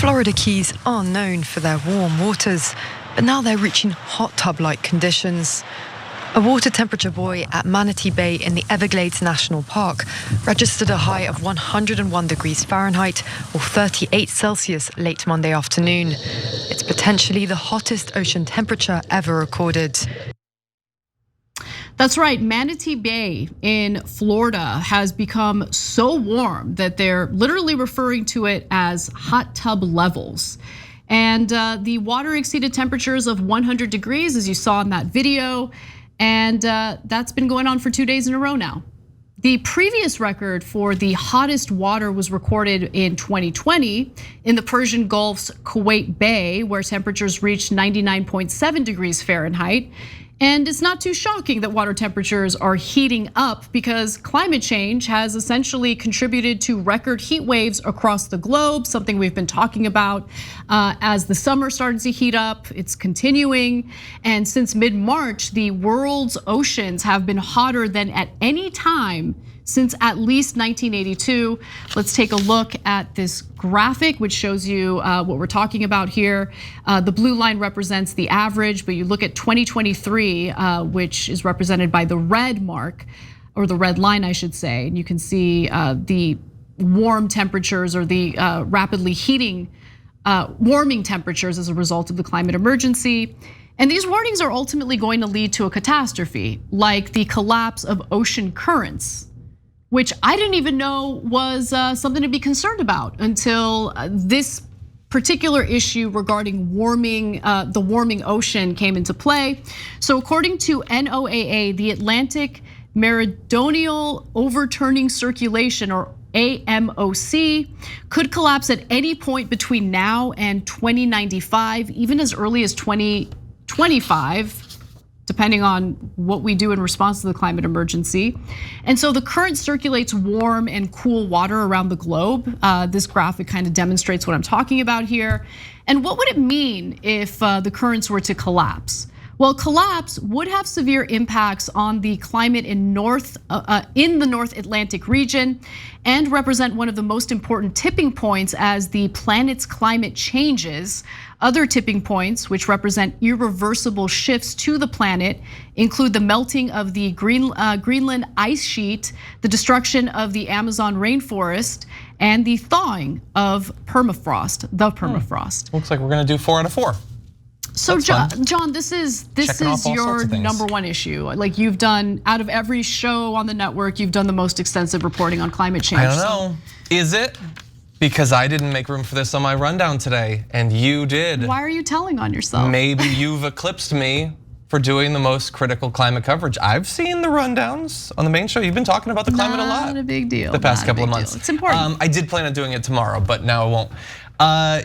Florida Keys are known for their warm waters, but now they're reaching hot tub-like conditions. A water temperature buoy at Manatee Bay in the Everglades National Park registered a high of 101 degrees Fahrenheit or 38 Celsius late Monday afternoon. It's potentially the hottest ocean temperature ever recorded. That's right, Manatee Bay in Florida has become so warm that they're literally referring to it as hot tub levels. And the water exceeded temperatures of 100 degrees, as you saw in that video. And that's been going on for 2 days in a row now. The previous record for the hottest water was recorded in 2020 in the Persian Gulf's Kuwait Bay, where temperatures reached 99.7 degrees Fahrenheit. And it's not too shocking that water temperatures are heating up because climate change has essentially contributed to record heat waves across the globe, something we've been talking about as the summer started to heat up. It's continuing. And since mid-March, the world's oceans have been hotter than at any time since at least 1982. Let's take a look at this graphic, which shows you what we're talking about here. The blue line represents the average, but you look at 2023, which is represented by the red mark, or the red line, I should say. And you can see the warm temperatures or the rapidly warming temperatures as a result of the climate emergency. And these warnings are ultimately going to lead to a catastrophe, like the collapse of ocean currents, which I didn't even know was something to be concerned about until this particular issue regarding the warming ocean came into play. So according to NOAA, the Atlantic Meridional Overturning Circulation, or AMOC, could collapse at any point between now and 2095, even as early as 2025. Depending on what we do in response to the climate emergency. And so the current circulates warm and cool water around the globe. This graphic kind of demonstrates what I'm talking about here. And what would it mean if the currents were to collapse? Well, collapse would have severe impacts on the climate in the North Atlantic region and represent one of the most important tipping points as the planet's climate changes. Other tipping points, which represent irreversible shifts to the planet, include the melting of the Greenland ice sheet, the destruction of the Amazon rainforest, and the thawing of permafrost, Looks like we're gonna do 4 out of 4. So John, this is your number one issue. Like you've done, out of every show on the network, you've done the most extensive reporting on climate change. I don't know, is it? Because I didn't make room for this on my rundown today, and you did. Why are you telling on yourself? Maybe you've eclipsed me for doing the most critical climate coverage. I've seen the rundowns on the main show. You've been talking about the climate a lot. Not a big deal. The past couple of months. It's important. I did plan on doing it tomorrow, but now I won't.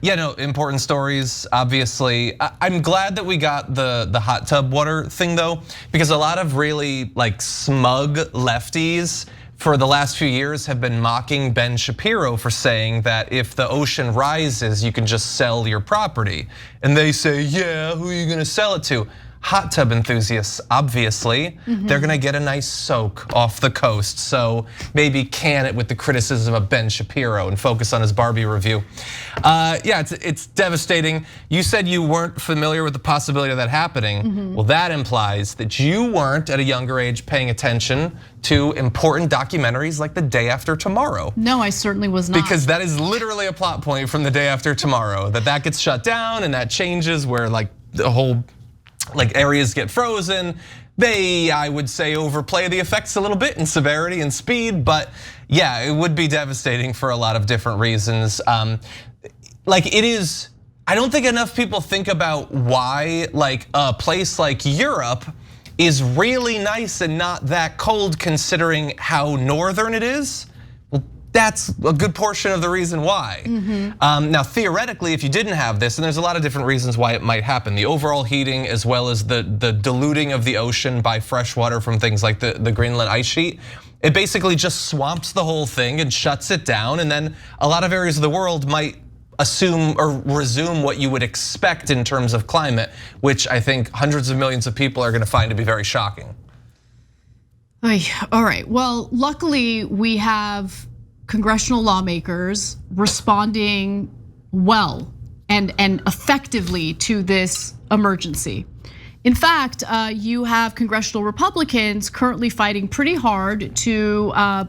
Yeah, no, important stories, obviously. I'm glad that we got the hot tub water thing though, because a lot of really like smug lefties for the last few years have been mocking Ben Shapiro for saying that if the ocean rises, you can just sell your property. And they say, yeah, who are you gonna sell it to? Hot tub enthusiasts, obviously. They're gonna get a nice soak off the coast. So maybe can it with the criticism of Ben Shapiro and focus on his Barbie review. Yeah, it's devastating. You said you weren't familiar with the possibility of that happening. Well, that implies that you weren't at a younger age paying attention to important documentaries like The Day After Tomorrow. No, I certainly was not. Because that is literally a plot point from The Day After Tomorrow, that gets shut down and that changes where like the whole areas get frozen. They, I would say, overplay the effects a little bit in severity and speed, but yeah, it would be devastating for a lot of different reasons. Like it is, I don't think enough people think about why like a place like Europe is really nice and not that cold considering how northern it is. That's a good portion of the reason why. Now, theoretically, if you didn't have this, and there's a lot of different reasons why it might happen, the overall heating as well as the diluting of the ocean by fresh water from things like the Greenland ice sheet, it basically just swamps the whole thing and shuts it down. And then a lot of areas of the world might assume or resume what you would expect in terms of climate, which I think hundreds of millions of people are gonna find to be very shocking. All right, well, luckily we have congressional lawmakers responding well and effectively to this emergency. In fact, you have congressional Republicans currently fighting pretty hard to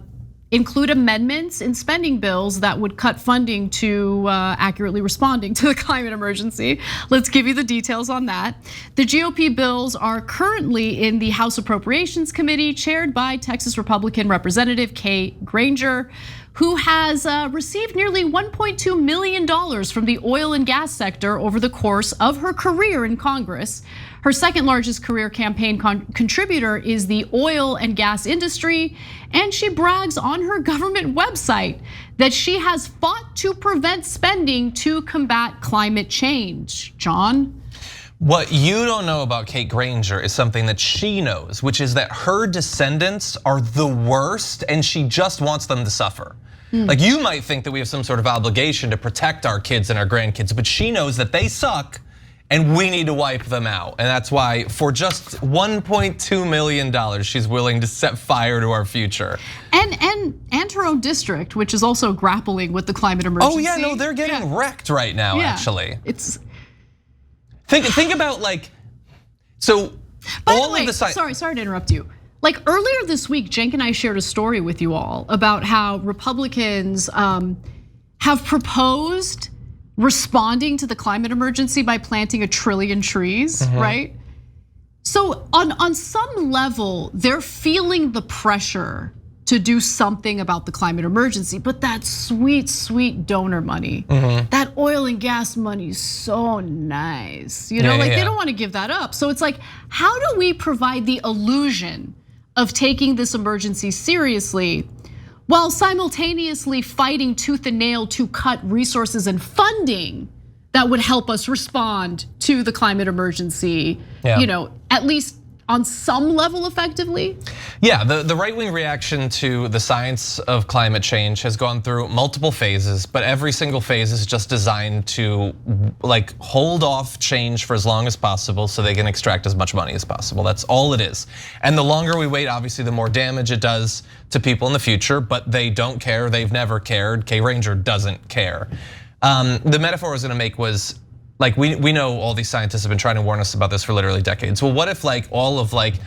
include amendments in spending bills that would cut funding to accurately responding to the climate emergency. Let's give you the details on that. The GOP bills are currently in the House Appropriations Committee, chaired by Texas Republican Representative Kay Granger, who has received nearly $1.2 million from the oil and gas sector over the course of her career in Congress. Her second largest career campaign contributor is the oil and gas industry, and she brags on her government website that she has fought to prevent spending to combat climate change. John? What you don't know about Kate Granger is something that she knows, which is that her descendants are the worst and she just wants them to suffer. Like, you might think that we have some sort of obligation to protect our kids and our grandkids, but she knows that they suck and we need to wipe them out. And that's why for just $1.2 million, she's willing to set fire to our future. And her own district, which is also grappling with the climate emergency. Oh yeah, no, they're getting wrecked right now, actually. It's Think about like, so by all the way, of the sorry to interrupt you. Like earlier this week, Cenk and I shared a story with you all about how Republicans have proposed responding to the climate emergency by planting 1 trillion trees, right? So on some level, they're feeling the pressure to do something about the climate emergency, but that sweet, sweet donor money, that oil and gas money is so nice. You know, they don't want to give that up. So it's like, how do we provide the illusion of taking this emergency seriously while simultaneously fighting tooth and nail to cut resources and funding that would help us respond to the climate emergency, you know, at least on some level effectively? Yeah, the right-wing reaction to the science of climate change has gone through multiple phases, but every single phase is just designed to like hold off change for as long as possible so they can extract as much money as possible. That's all it is. And the longer we wait, obviously the more damage it does to people in the future, but they don't care, they've never cared. Kay Granger doesn't care. The metaphor I was gonna make was, like we know all these scientists have been trying to warn us about this for literally decades. Well, what if like all of like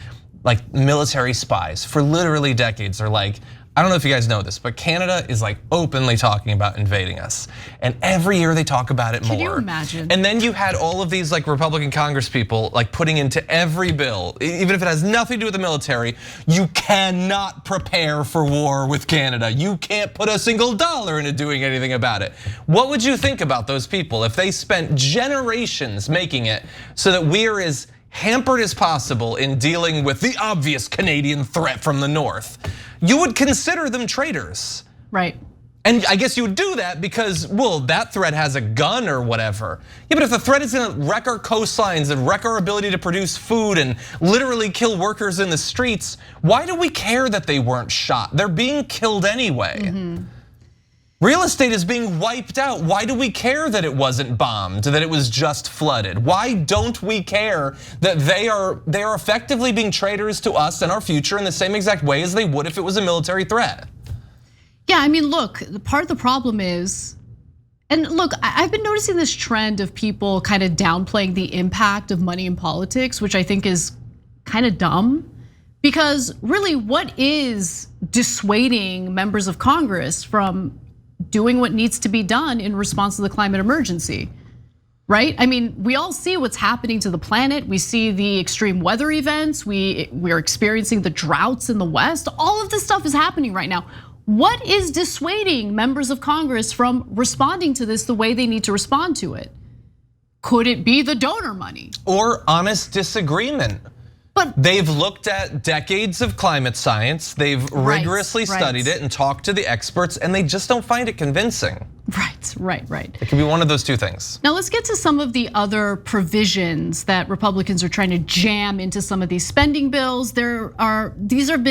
military spies for literally decades are like, I don't know if you guys know this, but Canada is like openly talking about invading us. And every year they talk about it more. Can you imagine? And then you had all of these like Republican Congress people like putting into every bill, even if it has nothing to do with the military, you cannot prepare for war with Canada. You can't put a single dollar into doing anything about it. What would you think about those people if they spent generations making it so that we are as hampered as possible in dealing with the obvious Canadian threat from the north? You would consider them traitors. Right. And I guess you would do that because, well, that threat has a gun or whatever. Yeah, but if the threat is gonna wreck our coastlines and wreck our ability to produce food and literally kill workers in the streets, why do we care that they weren't shot? They're being killed anyway. Real estate is being wiped out. Why do we care that it wasn't bombed, that it was just flooded? Why don't we care that they are effectively being traitors to us and our future in the same exact way as they would if it was a military threat? Yeah, I mean, look, part of the problem is, and look, I've been noticing this trend of people kind of downplaying the impact of money in politics, which I think is kind of dumb. Because really, what is dissuading members of Congress from doing what needs to be done in response to the climate emergency, right? I mean, we all see what's happening to the planet. We see the extreme weather events. We're experiencing the droughts in the West. All of this stuff is happening right now. What is dissuading members of Congress from responding to this the way they need to respond to it? Could it be the donor money? Or honest disagreement? But they've looked at decades of climate science, they've rigorously studied it and talked to the experts, and they just don't find it convincing. Right. It could be one of those two things. Now let's get to some of the other provisions that Republicans are trying to jam into some of these spending bills. These have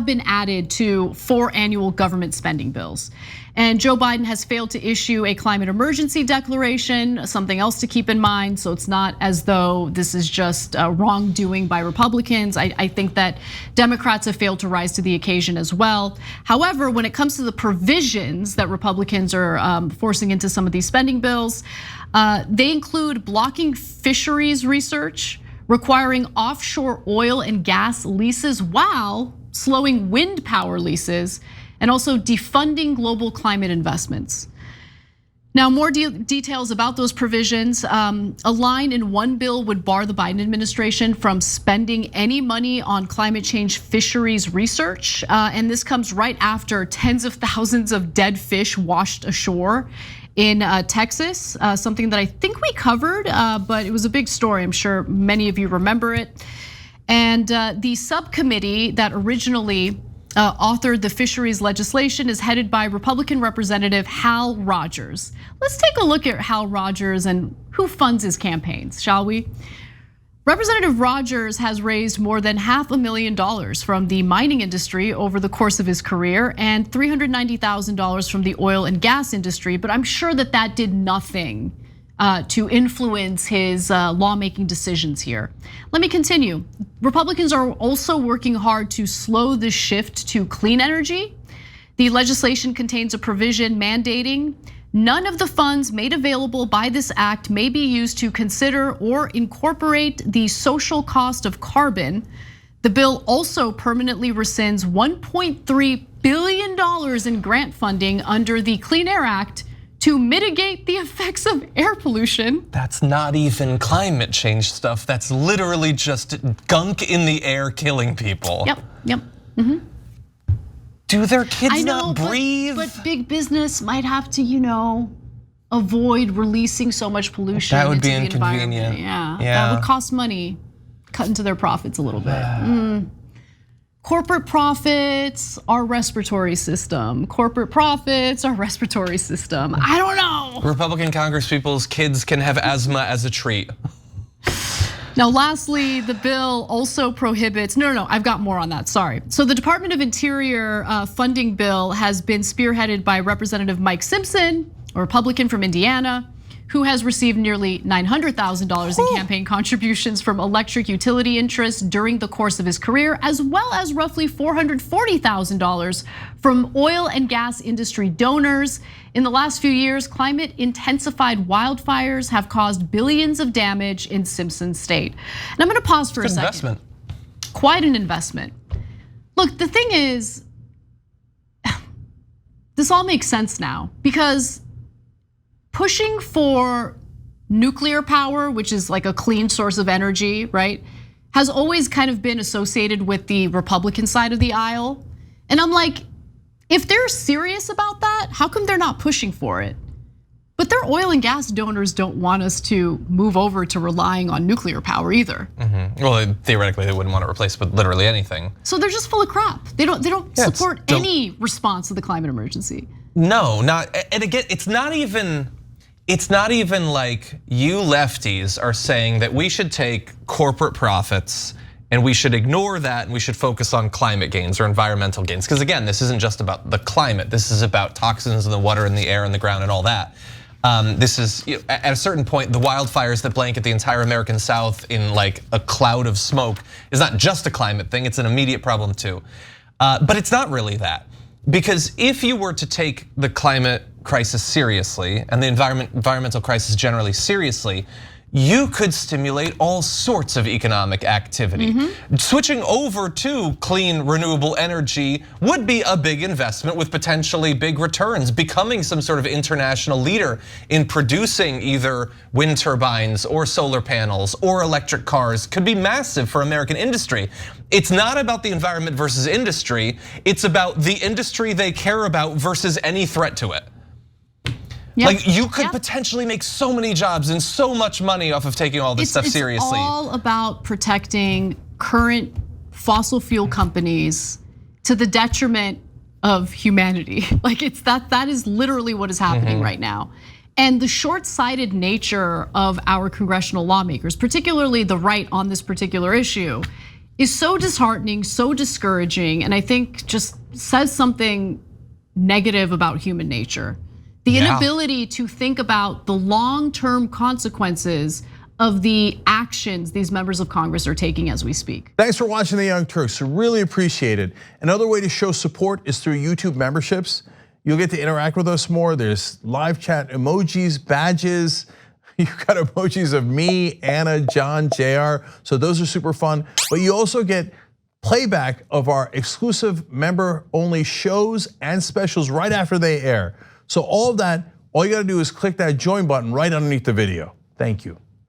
been added to 4 annual government spending bills. And Joe Biden has failed to issue a climate emergency declaration, something else to keep in mind. So it's not as though this is just wrongdoing by Republicans. I think that Democrats have failed to rise to the occasion as well. However, when it comes to the provisions that Republicans are forcing into some of these spending bills, they include blocking fisheries research, requiring offshore oil and gas leases while slowing wind power leases, and also defunding global climate investments. Now, more details about those provisions. A line in one bill would bar the Biden administration from spending any money on climate change fisheries research. And this comes right after tens of thousands of dead fish washed ashore in Texas, something that I think we covered, but it was a big story. I'm sure many of you remember it. And the subcommittee that originally authored the fisheries legislation is headed by Republican Representative Hal Rogers. Let's take a look at Hal Rogers and who funds his campaigns, shall we? Representative Rogers has raised more than $500,000 from the mining industry over the course of his career and $390,000 from the oil and gas industry, but I'm sure that that did nothing to influence his lawmaking decisions here. Let me continue. Republicans are also working hard to slow the shift to clean energy. The legislation contains a provision mandating none of the funds made available by this act may be used to consider or incorporate the social cost of carbon. The bill also permanently rescinds $1.3 billion in grant funding under the Clean Air Act to mitigate the effects of air pollution. That's not even climate change stuff. That's literally just gunk in the air killing people. Yep. Do their kids not breathe? But big business might have to, avoid releasing so much pollution. That would be into the inconvenient. environment. Yeah, that would cost money, cut into their profits a little bit. Corporate profits, our respiratory system. Corporate profits, our respiratory system. I don't know. Republican congresspeople's kids can have asthma as a treat. Now, lastly, the bill also prohibits, no, I've got more on that, sorry. So the Department of Interior funding bill has been spearheaded by Representative Mike Simpson, a Republican from Indiana, who has received nearly $900,000 in campaign contributions from electric utility interests during the course of his career, as well as roughly $440,000 from oil and gas industry donors. In the last few years, climate intensified wildfires have caused billions of damage in Simpson State. And I'm gonna pause for a second. Investment. Quite an investment. Look, the thing is, this all makes sense now because pushing for nuclear power, which is like a clean source of energy, right, has always kind of been associated with the Republican side of the aisle. And I'm like, if they're serious about that, how come they're not pushing for it? But their oil and gas donors don't want us to move over to relying on nuclear power either. Well, theoretically, they wouldn't want to replace with literally anything. So they're just full of crap. They don't support any response to the climate emergency. No, not, and again, it's not even like you lefties are saying that we should take corporate profits and we should ignore that and we should focus on climate gains or environmental gains. Because again, this isn't just about the climate. This is about toxins in the water and the air and the ground and all that. This is, at a certain point, the wildfires that blanket the entire American South in like a cloud of smoke is not just a climate thing, it's an immediate problem too. But it's not really that. Because if you were to take the climate crisis seriously and the environmental crisis generally seriously, you could stimulate all sorts of economic activity. Switching over to clean renewable energy would be a big investment with potentially big returns. Becoming some sort of international leader in producing either wind turbines or solar panels or electric cars could be massive for American industry. It's not about the environment versus industry, it's about the industry they care about versus any threat to it. Like you could potentially make so many jobs and so much money off of taking all this stuff seriously. It's all about protecting current fossil fuel companies to the detriment of humanity. Like that is literally what is happening right now. And the short-sighted nature of our congressional lawmakers, particularly the right on this particular issue, is so disheartening, so discouraging, and I think just says something negative about human nature. The inability to think about the long-term consequences of the actions these members of Congress are taking as we speak. Thanks for watching The Young Turks, really appreciate it. Another way to show support is through YouTube memberships. You'll get to interact with us more. There's live chat emojis, badges. You've got emojis of me, Anna, John, JR. So those are super fun. But you also get playback of our exclusive member-only shows and specials right after they air. So all of that, all you gotta do is click that join button right underneath the video. Thank you.